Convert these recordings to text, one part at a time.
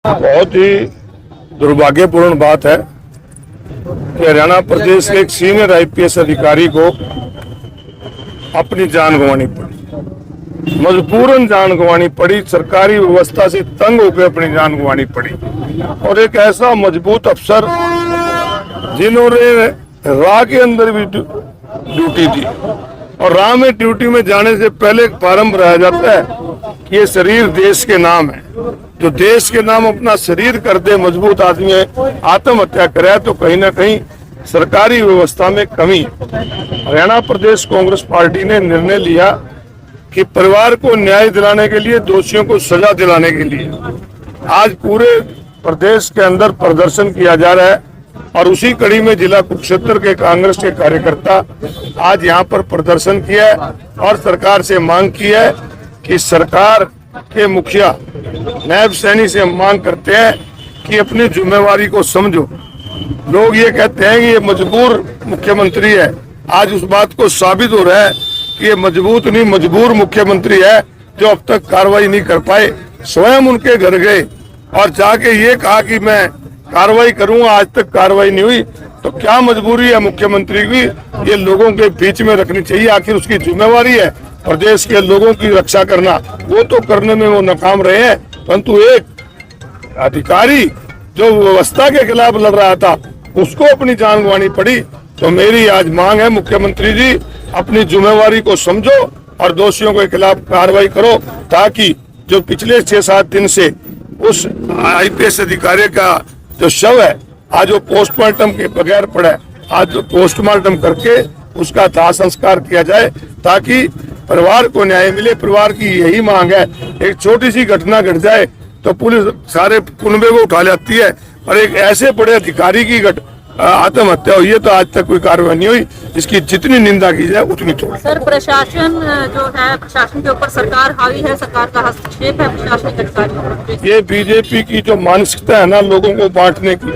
बहुत ही दुर्भाग्यपूर्ण बात है कि हरियाणा प्रदेश के एक सीनियर आईपीएस अधिकारी को अपनी जान गंवानी पड़ी, मजबूरन जान गंवानी पड़ी, सरकारी व्यवस्था से तंग होकर अपनी जान गंवानी पड़ी। और एक ऐसा मजबूत अफसर जिन्होंने राह के अंदर भी ड्यूटी दी, और राह में ड्यूटी में जाने से पहले एक फार्म भराया जाता है कि ये शरीर देश के नाम है। जो देश के नाम अपना शरीर कर दे, मजबूत आदमी है, आत्महत्या करे तो कहीं ना कहीं सरकारी व्यवस्था में कमी है। हरियाणा प्रदेश कांग्रेस पार्टी ने निर्णय लिया कि परिवार को न्याय दिलाने के लिए, दोषियों को सजा दिलाने के लिए आज पूरे प्रदेश के अंदर प्रदर्शन किया जा रहा है। और उसी कड़ी में जिला कुरुक्षेत्र के कांग्रेस के कार्यकर्ता आज यहाँ पर प्रदर्शन किया है और सरकार से मांग की है कि सरकार के मुखिया नायब सैनी से मांग करते हैं कि अपनी जिम्मेवारी को समझो। लोग ये कहते हैं कि ये मजबूर मुख्यमंत्री है, आज उस बात को साबित हो रहा है कि ये मजबूत नहीं मजबूर मुख्यमंत्री है, जो अब तक कार्रवाई नहीं कर पाए। स्वयं उनके घर गए और जाके ये कहा कि मैं कार्रवाई करूंगा, आज तक कार्रवाई नहीं हुई। तो क्या मजबूरी है मुख्यमंत्री की, ये लोगों के बीच में रखनी चाहिए। आखिर उसकी जिम्मेवारी है प्रदेश के लोगों की रक्षा करना, वो तो करने में वो नाकाम रहे हैं। परंतु एक अधिकारी जो व्यवस्था के खिलाफ लड़ रहा था, उसको अपनी जान गंवानी पड़ी। तो मेरी आज मांग है, मुख्यमंत्री जी अपनी जिम्मेवारी को समझो और दोषियों के खिलाफ कार्रवाई करो, ताकि जो पिछले 6-7 दिन से उस आईपीएस अधिकारी का जो शव है आज वो पोस्टमार्टम के बगैर पड़ा है, आज पोस्टमार्टम करके उसका दाह संस्कार किया जाए ताकि परिवार को न्याय मिले। परिवार की यही मांग है। एक छोटी सी घटना घट जाए तो पुलिस सारे कुनबे को उठा लेती है, और एक ऐसे बड़े अधिकारी की आत्महत्या हुई है तो आज तक कोई कार्रवाई नहीं हुई। इसकी जितनी निंदा की जाए उतनी थोड़ी। सर, प्रशासन जो है, प्रशासन के ऊपर सरकार हावी है, सरकार का हस्तक्षेप है प्रशासनिक अधिकारियों। ये बीजेपी की जो मानसिकता है ना लोगों को बांटने की,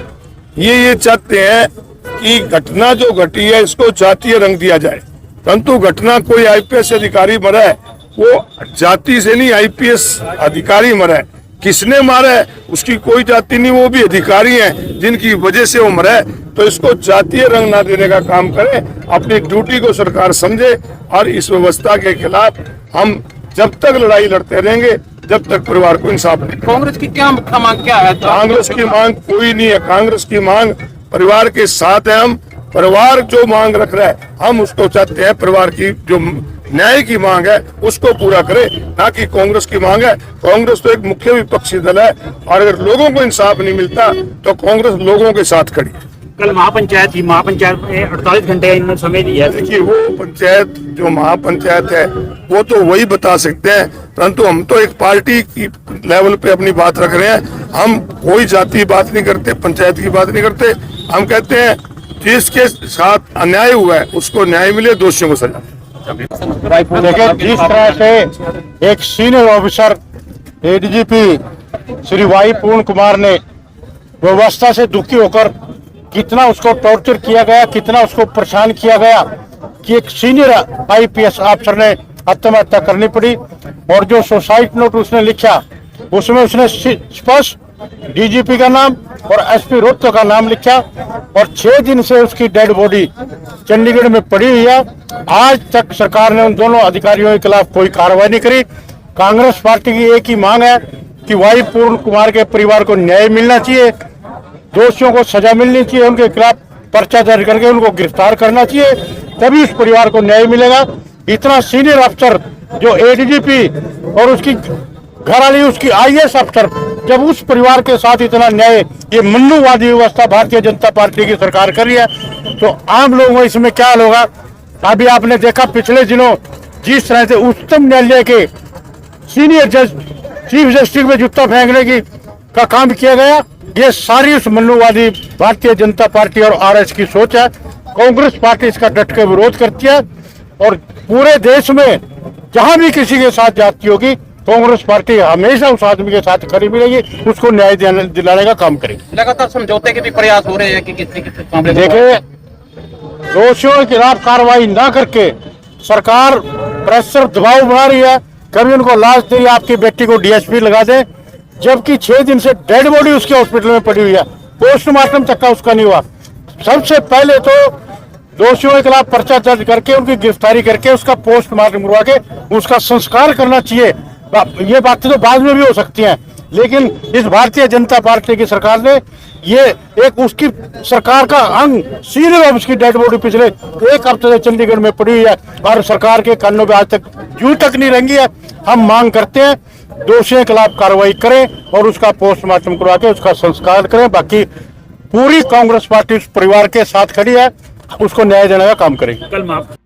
ये चाहते हैं कि घटना जो घटी है इसको जातीय रंग दिया जाए। परंतु घटना कोई आईपीएस अधिकारी मरा है, वो जाति से नहीं, आईपीएस अधिकारी मरा है। किसने मारा है उसकी कोई जाति नहीं, वो भी अधिकारी हैं जिनकी वजह से वो मरा है। तो इसको जातीय रंग ना देने का काम करें, अपनी ड्यूटी को सरकार समझे। और इस व्यवस्था के खिलाफ हम जब तक लड़ाई लड़ते रहेंगे जब तक परिवार को इंसाफ नहीं। कांग्रेस की क्या मुख्य मांग क्या है? कांग्रेस की मांग कोई नहीं है। कांग्रेस की मांग परिवार के साथ है। हम परिवार जो मांग रख रहा है हम उसको चाहते हैं, परिवार की जो न्याय की मांग है उसको पूरा करे, ना कि कांग्रेस की मांग है। कांग्रेस तो एक मुख्य विपक्षी दल है, और अगर लोगों को इंसाफ नहीं मिलता तो कांग्रेस लोगों के साथ खड़ी है। कल महापंचायत थी, महापंचायत में 48 घंटे इन्होंने समय दिया। देखिए, वो पंचायत जो महापंचायत है वो तो वही बता सकते हैं, परंतु हम तो एक पार्टी की लेवल पे अपनी बात रख रहे हैं। हम कोई जाति बात नहीं करते, पंचायत की बात नहीं करते। हम कहते हैं जिसके साथ अन्याय हुआ है उसको न्याय मिले, दोषियों को सजा। देखिए, जिस तरह से एक senior officer ADGP Shri y Puran Kumar ने व्यवस्था से दुखी होकर कितना उसको टॉर्चर किया गया, कितना उसको परेशान किया गया कि एक सीनियर आईपीएस अफसर ने आत्महत्या करनी पड़ी। और जो सुसाइड नोट उसने लिखा उसमें उसने स्पष्ट डीजीपी का नाम और एसपी रोहतक का नाम लिखा, और 6 दिन से उसकी डेड बॉडी चंडीगढ़ में पड़ी हुई है। आज तक सरकार ने उन दोनों अधिकारियों के खिलाफ कोई कार्रवाई नहीं करी। कांग्रेस पार्टी की एक ही मांग है कि वाई पूर्ण कुमार के परिवार को न्याय मिलना चाहिए, दोषियों को सजा मिलनी चाहिए, उनके खिलाफ पर्चा दर्ज करके उनको गिरफ्तार करना चाहिए, तभी उस परिवार को न्याय मिलेगा। इतना सीनियर अफसर जो एडीजीपी और उसकी घरवाली उसकी आईएएस अफसर, जब उस परिवार के साथ इतना न्याय, ये मन्नूवादी व्यवस्था भारतीय जनता पार्टी की सरकार कर रही है, तो आम लोगों को इसमें क्या होगा। अभी आपने देखा पिछले दिनों जिस तरह से उच्चतम न्यायालय के सीनियर जज चीफ जस्टिस में जूता फेंकने की का काम किया गया, ये सारी उस मन्नूवादी भारतीय जनता पार्टी और आरएस की सोच है। कांग्रेस पार्टी इसका डट के विरोध करती है, और पूरे देश में जहां भी किसी के साथ जाती होगी कांग्रेस पार्टी हमेशा उस आदमी के साथ खड़ी मिलेगी, उसको न्याय दिलाने का काम करेगी। लगातार समझौते के भी प्रयास हो रहे हैं कि किसी देखिए, दोषियों के खिलाफ कार्रवाई न करके सरकार प्रेशर दबाव बना रही है। कभी उनको लाश दे, आपकी बेटी को डीएसपी लगा दे, जबकि 6 दिन से डेड बॉडी उसके हॉस्पिटल में पड़ी हुई है, पोस्टमार्टम तक का उसका नहीं हुआ। सबसे पहले तो दोषियों के खिलाफ पर्चा दर्ज करके उनकी गिरफ्तारी करके उसका पोस्टमार्टम करवा के उसका संस्कार करना चाहिए। ये बातें तो बाद में भी हो सकती हैं, लेकिन इस भारतीय जनता पार्टी की सरकार ने ये एक उसकी सरकार का अंग सीनियर ऑफिस की डेड बॉडी पिछले 1 हफ्ते से चंडीगढ़ में पड़ी हुई है और सरकार के कानों में आज तक जू तक नहीं रंगी है। हम मांग करते हैं दोषियों के खिलाफ कार्रवाई करें और उसका पोस्टमार्टम करवा के उसका संस्कार करें। बाकी पूरी कांग्रेस पार्टी उस परिवार के साथ खड़ी है, उसको न्याय देने का काम करेंगे। कल माफ